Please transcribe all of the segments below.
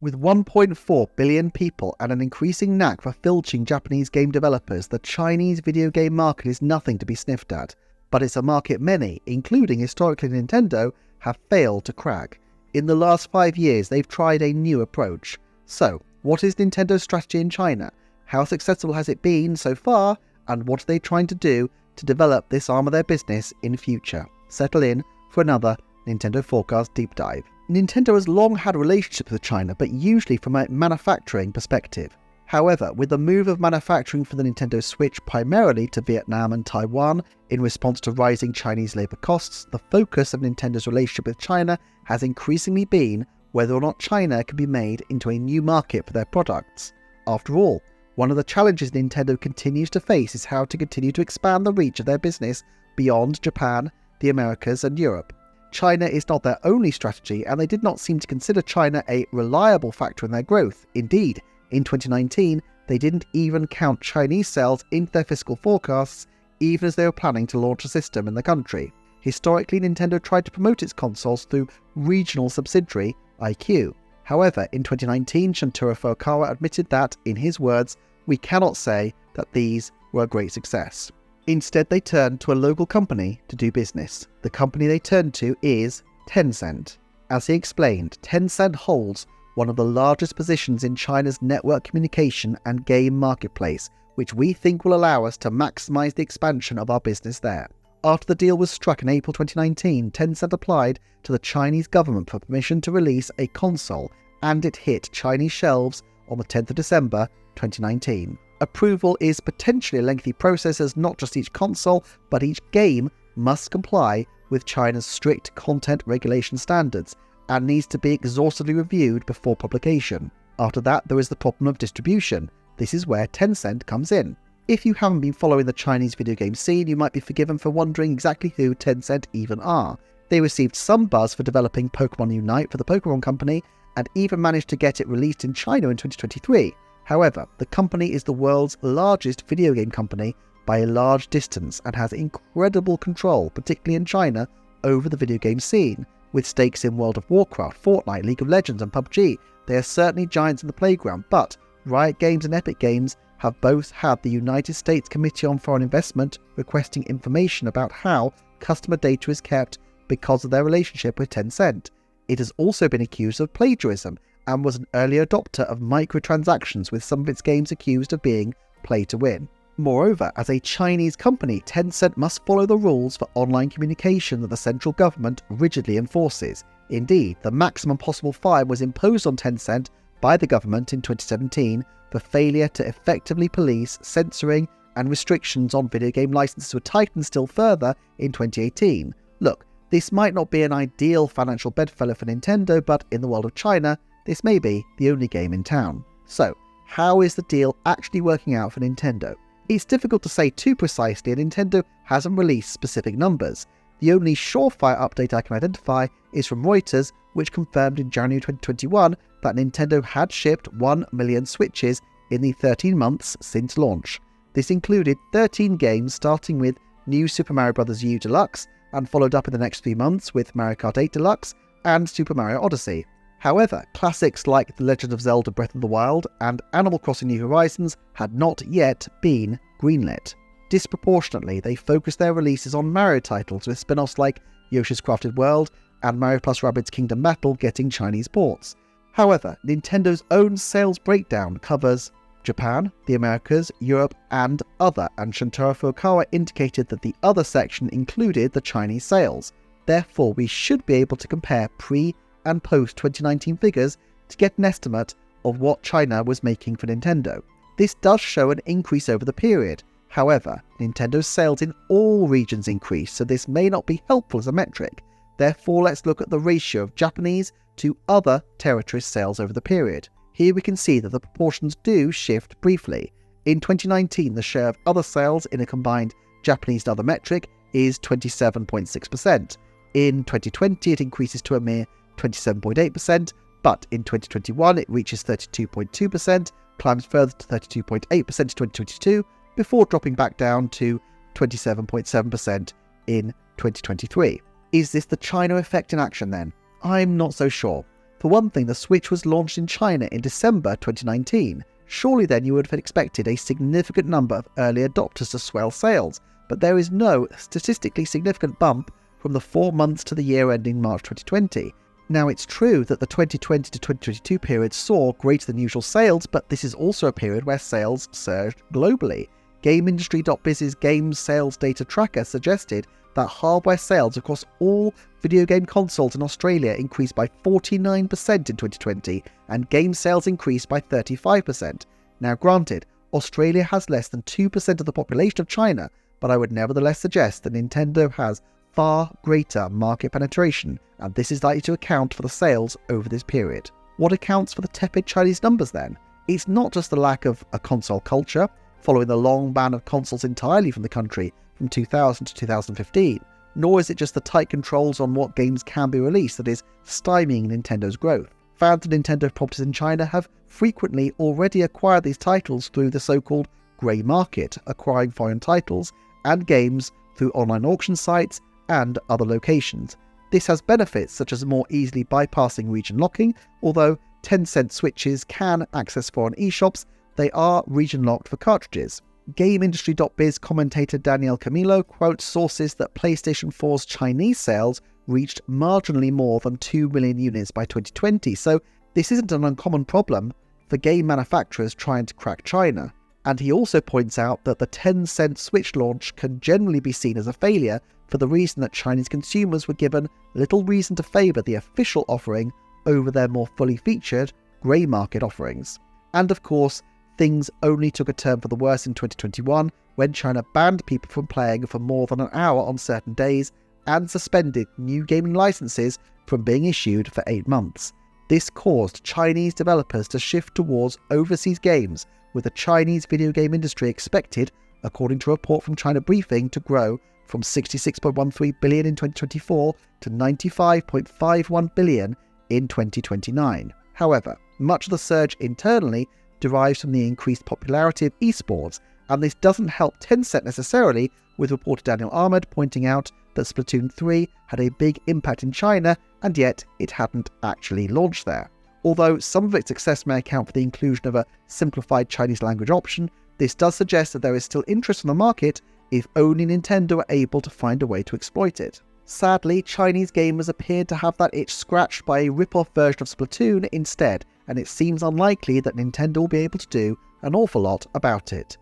With 1.4 billion people and an increasing knack for filching Japanese game developers, the Chinese video game market is nothing to be sniffed at. But it's a market many, including historically Nintendo, have failed to crack. In the last 5 years, they've tried a new approach. So, what is Nintendo's strategy in China? How successful has it been so far? And what are they trying to do to develop this arm of their business in future? Settle in for another Nintendo Forecast Deep Dive. Nintendo has long had relationships with China, but usually from a manufacturing perspective. However, with the move of manufacturing for the Nintendo Switch primarily to Vietnam and Taiwan in response to rising Chinese labour costs, the focus of Nintendo's relationship with China has increasingly been whether or not China can be made into a new market for their products. After all, one of the challenges Nintendo continues to face is how to continue to expand the reach of their business beyond Japan, the Americas and Europe. China is not their only strategy, and they did not seem to consider China a reliable factor in their growth. Indeed, in 2019, they didn't even count Chinese sales into their fiscal forecasts, even as they were planning to launch a system in the country. Historically, Nintendo tried to promote its consoles through regional subsidiary iQue. However, in 2019, Shuntaro Furukawa admitted that, in his words, "We cannot say that these were a great success." Instead, they turned to a local company to do business. The company they turned to is Tencent. As he explained, Tencent holds one of the largest positions in China's network communication and game marketplace, which we think will allow us to maximize the expansion of our business there. After the deal was struck in April 2019, Tencent applied to the Chinese government for permission to release a console, and it hit Chinese shelves on the 10th of December 2019. Approval is potentially a lengthy process, as not just each console, but each game must comply with China's strict content regulation standards and needs to be exhaustively reviewed before publication. After that, there is the problem of distribution. This is where Tencent comes in. If you haven't been following the Chinese video game scene, you might be forgiven for wondering exactly who Tencent even are. They received some buzz for developing Pokemon Unite for the Pokemon Company, and even managed to get it released in China in 2023. However, the company is the world's largest video game company by a large distance and has incredible control, particularly in China, over the video game scene. With stakes in World of Warcraft, Fortnite, League of Legends and PUBG, they are certainly giants in the playground, but Riot Games and Epic Games have both had the United States Committee on Foreign Investment requesting information about how customer data is kept because of their relationship with Tencent. It has also been accused of plagiarism and was an early adopter of microtransactions, with some of its games accused of being play to win. Moreover, as a Chinese company, Tencent must follow the rules for online communication that the central government rigidly enforces. Indeed, the maximum possible fine was imposed on Tencent by the government in 2017 for failure to effectively police censoring, and restrictions on video game licenses were tightened still further in 2018. Look, this might not be an ideal financial bedfellow for Nintendo, but in the world of China, this may be the only game in town. So, how is the deal actually working out for Nintendo? It's difficult to say too precisely, and Nintendo hasn't released specific numbers. The only surefire update I can identify is from Reuters, which confirmed in January 2021 that Nintendo had shipped 1 million Switches in the 13 months since launch. This included 13 games, starting with New Super Mario Bros. U Deluxe, and followed up in the next few months with Mario Kart 8 Deluxe and Super Mario Odyssey. However, classics like The Legend of Zelda Breath of the Wild and Animal Crossing New Horizons had not yet been greenlit. Disproportionately, they focused their releases on Mario titles, with spin-offs like Yoshi's Crafted World and Mario + Rabbids Kingdom Battle getting Chinese ports. However, Nintendo's own sales breakdown covers Japan, the Americas, Europe and other, and Shuntaro Furukawa indicated that the other section included the Chinese sales. Therefore, we should be able to compare pre- and post-2019 figures to get an estimate of what China was making for Nintendo. This does show an increase over the period. However, Nintendo's sales in all regions increased, so this may not be helpful as a metric. Therefore, let's look at the ratio of Japanese to other territories' sales over the period. Here we can see that the proportions do shift briefly. In 2019, the share of other sales in a combined Japanese and other metric is 27.6%. In 2020, it increases to a mere 27.8%, but in 2021 it reaches 32.2%, climbs further to 32.8% in 2022, before dropping back down to 27.7% in 2023. Is this the China effect in action then? I'm not so sure. For one thing, the Switch was launched in China in December 2019. Surely then you would have expected a significant number of early adopters to swell sales, but there is no statistically significant bump from the 4 months to the year ending March 2020. Now, it's true that the 2020 to 2022 period saw greater than usual sales, but this is also a period where sales surged globally. GameIndustry.biz's Games Sales Data Tracker suggested that hardware sales across all video game consoles in Australia increased by 49% in 2020, and game sales increased by 35%. Now granted, Australia has less than 2% of the population of China, but I would nevertheless suggest that Nintendo has far greater market penetration, and this is likely to account for the sales over this period. What accounts for the tepid Chinese numbers then? It's not just the lack of a console culture, following the long ban of consoles entirely from the country from 2000 to 2015, nor is it just the tight controls on what games can be released that is stymieing Nintendo's growth. Fans of Nintendo properties in China have frequently already acquired these titles through the so-called grey market, acquiring foreign titles and games through online auction sites and other locations. This has benefits such as more easily bypassing region locking. Although Tencent Switches can access foreign eShops, they are region locked for cartridges. GameIndustry.biz commentator Daniel Camilo quotes sources that PlayStation 4's Chinese sales reached marginally more than 2 million units by 2020, so this isn't an uncommon problem for game manufacturers trying to crack China. And he also points out that the Tencent Switch launch can generally be seen as a failure for the reason that Chinese consumers were given little reason to favour the official offering over their more fully featured grey market offerings. And of course, things only took a turn for the worse in 2021 when China banned people from playing for more than an hour on certain days and suspended new gaming licenses from being issued for 8 months. This caused Chinese developers to shift towards overseas games, with the Chinese video game industry expected, according to a report from China Briefing, to grow from 66.13 billion in 2024 to 95.51 billion in 2029. However, much of the surge internally derives from the increased popularity of esports, and this doesn't help Tencent necessarily, with reporter Daniel Ahmed pointing out that Splatoon 3 had a big impact in China, and yet it hadn't actually launched there. Although some of its success may account for the inclusion of a simplified Chinese language option, this does suggest that there is still interest in the market if only Nintendo are able to find a way to exploit it. Sadly, Chinese gamers appeared to have that itch scratched by a rip-off version of Splatoon instead, and it seems unlikely that Nintendo will be able to do an awful lot about it.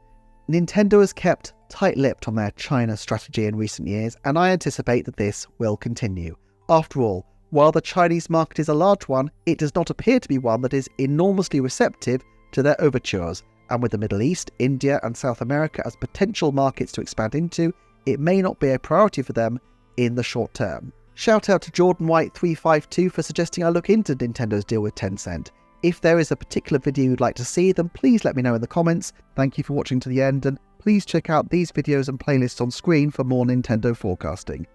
Nintendo has kept tight-lipped on their China strategy in recent years, and I anticipate that this will continue. After all, while the Chinese market is a large one, it does not appear to be one that is enormously receptive to their overtures, and with the Middle East, India and South America as potential markets to expand into, it may not be a priority for them in the short term. Shout out to Jordan White 352 for suggesting I look into Nintendo's deal with Tencent. If there is a particular video you'd like to see, then please let me know in the comments. Thank you for watching to the end, and please check out these videos and playlists on screen for more Nintendo forecasting.